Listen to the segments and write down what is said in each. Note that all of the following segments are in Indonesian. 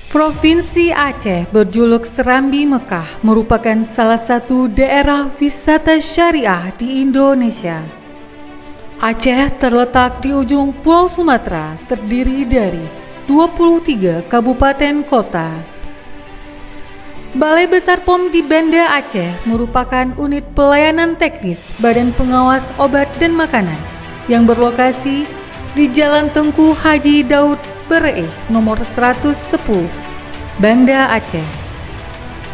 Provinsi Aceh berjuluk Serambi Mekah merupakan salah satu daerah wisata syariah di Indonesia. Aceh terletak di ujung Pulau Sumatera, terdiri dari 23 kabupaten kota. Balai Besar POM di Banda Aceh merupakan unit pelayanan teknis Badan Pengawas Obat dan Makanan yang berlokasi di Jalan Tengku Haji Daud Bereh nomor 110, Banda Aceh,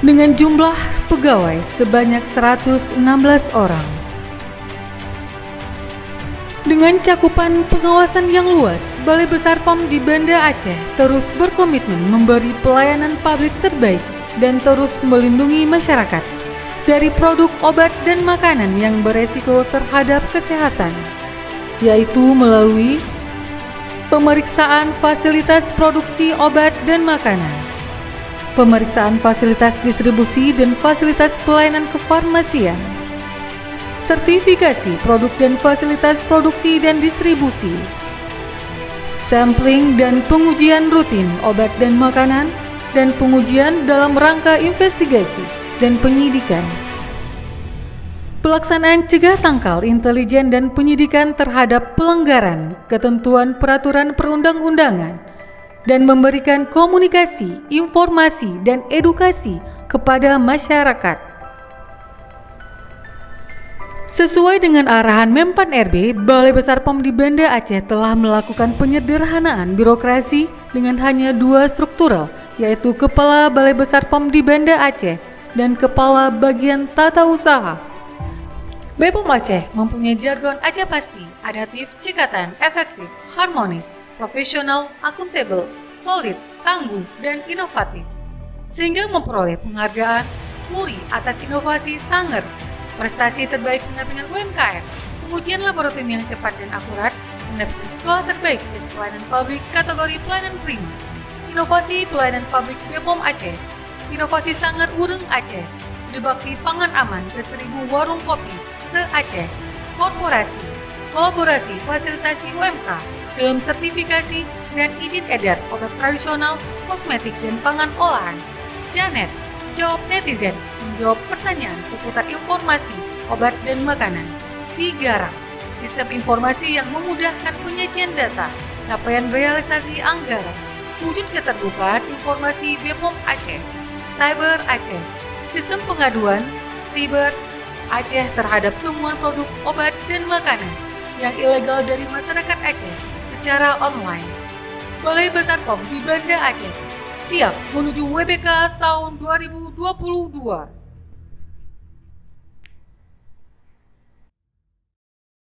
dengan jumlah pegawai sebanyak 116 orang. Dengan cakupan pengawasan yang luas, Balai Besar POM di Banda Aceh terus berkomitmen memberi pelayanan publik terbaik dan terus melindungi masyarakat dari produk obat dan makanan yang beresiko terhadap kesehatan, yaitu melalui pemeriksaan fasilitas produksi obat dan makanan, pemeriksaan fasilitas distribusi dan fasilitas pelayanan kefarmasian, sertifikasi produk dan fasilitas produksi dan distribusi, sampling dan pengujian rutin obat dan makanan, dan pengujian dalam rangka investigasi dan penyidikan. Pelaksanaan cegah tangkal intelijen dan penyidikan terhadap pelanggaran ketentuan peraturan perundang-undangan dan memberikan komunikasi, informasi, dan edukasi kepada masyarakat. Sesuai dengan arahan Menpan RB, Balai Besar POM di Banda Aceh telah melakukan penyederhanaan birokrasi dengan hanya 2 struktural, yaitu Kepala Balai Besar POM di Banda Aceh dan Kepala Bagian Tata Usaha. BPOM Aceh mempunyai jargon Aceh pasti, adaptif, cekatan, efektif, harmonis, profesional, akuntabel, solid, tangguh, dan inovatif, sehingga memperoleh penghargaan MURI atas inovasi Sanger, prestasi terbaik pendampingan UMKM, pengujian laboratorium yang cepat dan akurat, pendampingan sekolah terbaik dan pelayanan publik kategori pelayanan prima, inovasi pelayanan publik BPOM Aceh, inovasi Sanger Ureng Aceh, Bakti Pangan Aman ke 1000 warung kopi se-Aceh, korporasi, kolaborasi fasilitasi UMK dalam sertifikasi dan izin edar obat tradisional, kosmetik, dan pangan olahan. Janet, jawab netizen, menjawab pertanyaan seputar informasi, obat dan makanan. Sigaram, sistem informasi yang memudahkan penyajian data, capaian realisasi anggaran, wujud keterbukaan informasi BPOM Aceh. Cyber Aceh, sistem pengaduan Cyber Aceh terhadap temuan produk obat dan makanan yang ilegal dari masyarakat Aceh secara online. Balai Besar POM di Banda Aceh siap menuju WBK tahun 2022.